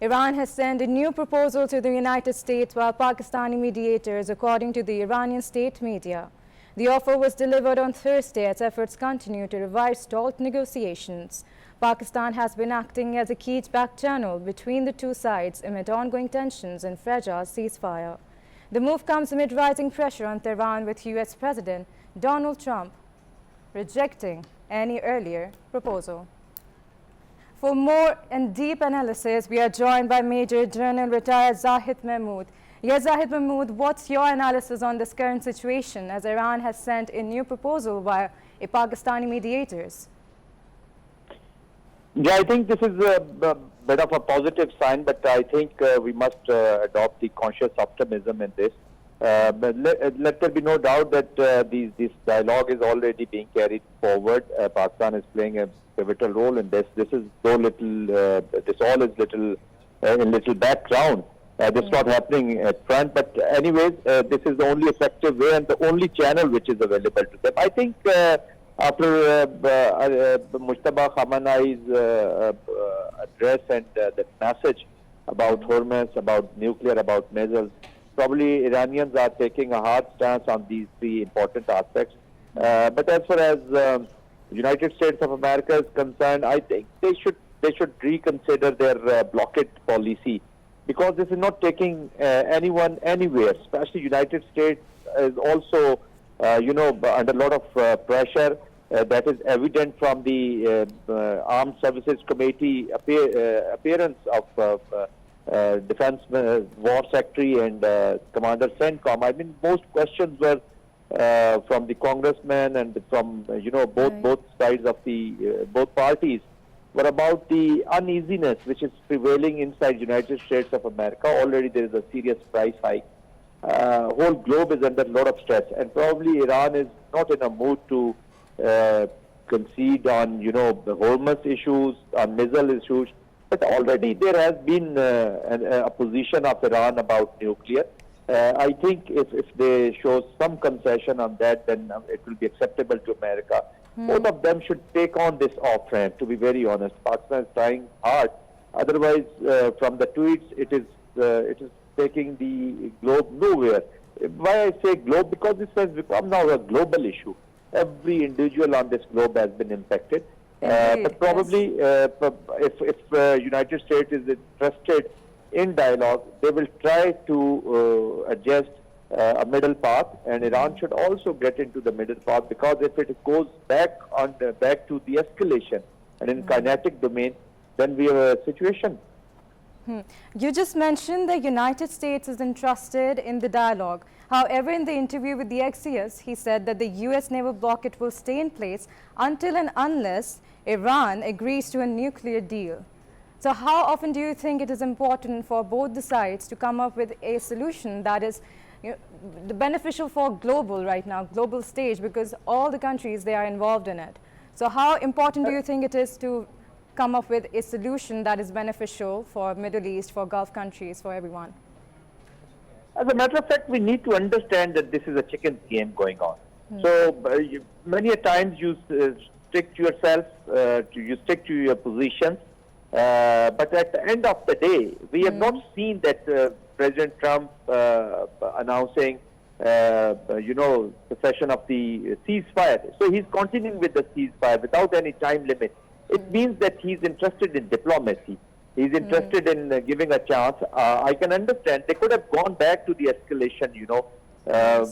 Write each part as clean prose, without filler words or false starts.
Iran has sent a new proposal to the United States via Pakistani mediators, according to the Iranian state media. The offer was delivered on Thursday as efforts continue to revive stalled negotiations. Pakistan has been acting as a key back channel between the two sides amid ongoing tensions and fragile ceasefire. The move comes amid rising pressure on Tehran, with U.S. President Donald Trump rejecting any earlier proposal. For more and deep analysis, we are joined by Major General retired Zahid Mehmood. Yes, Zahid Mehmood, what's your analysis on this current situation as Iran has sent a new proposal via a Pakistani mediators? Yeah, I think this is a bit of a positive sign, but I think we must adopt the conscious optimism in this. But let there be no doubt that this dialogue is already being carried forward. Pakistan is playing a pivotal role in this. This is so little. This all is little in little background. This is not happening at front. But anyways, this is the only effective way and the only channel which is available to them. I think after Mujtaba Khamenei's address and that message about Hormuz, about nuclear, about missiles, probably Iranians are taking a hard stance on these three important aspects. But as far as United States of America is concerned, I think they should reconsider their blockade policy, because this is not taking anyone anywhere. Especially United States is also under a lot of pressure. That is evident from the Armed Services Committee appearance of Defense War Secretary and Commander CENTCOM. I mean, most questions were from the congressmen and from both sides of the both parties were about the uneasiness which is prevailing inside United States of America. Already there is a serious price hike. Whole globe is under a lot of stress, and probably Iran is not in a mood to concede on the Hormuz issues, on missile issues. But already there has been a position of Iran about nuclear. I think if they show some concession on that, then it will be acceptable to America. Both of them should take on this off-ramp, to be very honest. Pakistan is trying hard. Otherwise, from the tweets, it is taking the globe nowhere. Why I say globe? Because this has become now a global issue. Every individual on this globe has been impacted. But probably if United States is interested in dialogue, they will try to adjust a middle path, and Iran should also get into the middle path, because if it goes back to the escalation and in kinetic domain, then we have a situation. You just mentioned the United States is interested in the dialogue. However, in the interview with the Axios, he said that the U.S. naval blockade will stay in place until and unless Iran agrees to a nuclear deal. So how often do you think it is important for both the sides to come up with a solution that is beneficial for global right now, global stage, because all the countries, they are involved in it. So how important do you think it is to come up with a solution that is beneficial for Middle East, for Gulf countries, for everyone? As a matter of fact, we need to understand that this is a chicken game going on. So many a times you stick to yourself, you stick to your positions. But at the end of the day, we have not seen that President Trump announcing, cessation of the ceasefire. So he's continuing with the ceasefire without any time limit. It means that he's interested in diplomacy. He's interested in giving a chance. I can understand they could have gone back to the escalation,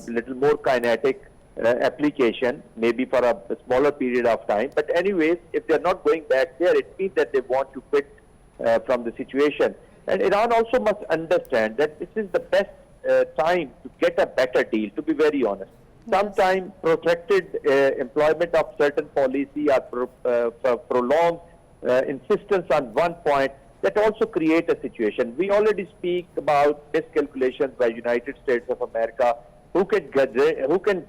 little more kinetic application, maybe for a smaller period of time. But anyways, if they're not going back there, it means that they want to quit from the situation. And Iran also must understand that this is the best time to get a better deal, to be very honest. Sometimes protracted employment of certain policy or prolonged insistence on one point, that also create a situation. We already speak about miscalculations by United States of America. Who can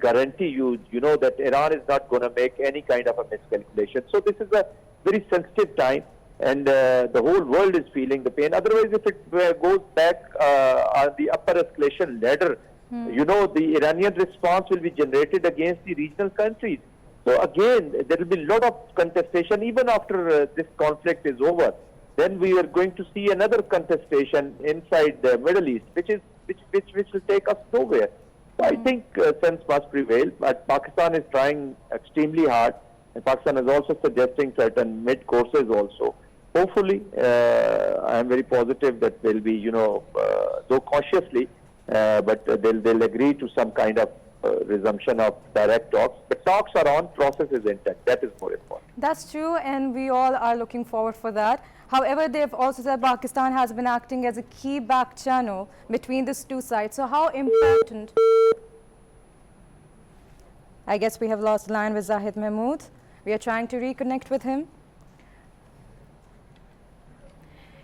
guarantee you, that Iran is not going to make any kind of a miscalculation? So this is a very sensitive time, and the whole world is feeling the pain. Otherwise, if it goes back on the upper escalation ladder, the Iranian response will be generated against the regional countries. So again, there will be a lot of contestation even after this conflict is over. then we are going to see another contestation inside the Middle East, which will take us nowhere. So I think sense must prevail, but Pakistan is trying extremely hard, and Pakistan is also suggesting certain mid-courses also. Hopefully, I am very positive that they'll be, though cautiously, but they'll agree to some kind of resumption of direct talks. But talks are on, process is intact. That is more important. That's true, and we all are looking forward for that. However, they've also said Pakistan has been acting as a key back channel between these two sides. So how important... I guess we have lost line with Zahid Mehmood. We are trying to reconnect with him.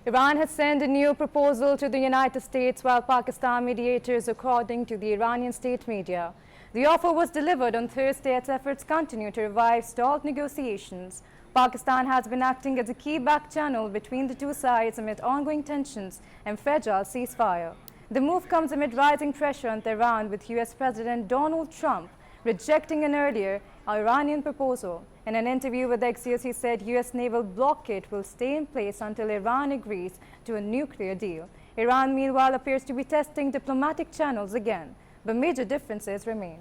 Iran has sent a new proposal to the United States while Pakistan mediators, according to the Iranian state media. The offer was delivered on Thursday as efforts continue to revive stalled negotiations. Pakistan has been acting as a key back channel between the two sides amid ongoing tensions and fragile ceasefire. The move comes amid rising pressure on Tehran, with US President Donald Trump rejecting an earlier Iranian proposal. In an interview with Axios, he said US naval blockade will stay in place until Iran agrees to a nuclear deal. Iran, meanwhile, appears to be testing diplomatic channels again, but major differences remain.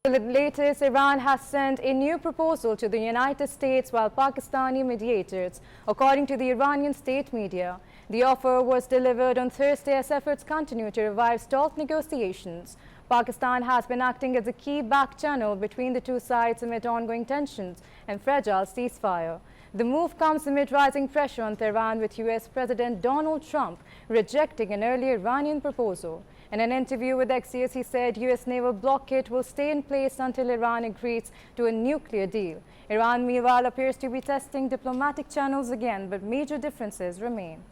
The latest, Iran has sent a new proposal to the United States while Pakistani mediators, according to the Iranian state media. The offer was delivered on Thursday as efforts continue to revive stalled negotiations. Pakistan has been acting as a key back channel between the two sides amid ongoing tensions and fragile ceasefire. The move comes amid rising pressure on Tehran, with US President Donald Trump rejecting an earlier Iranian proposal. In an interview with Axios, he said US naval blockade will stay in place until Iran agrees to a nuclear deal. Iran, meanwhile, appears to be testing diplomatic channels again, but major differences remain.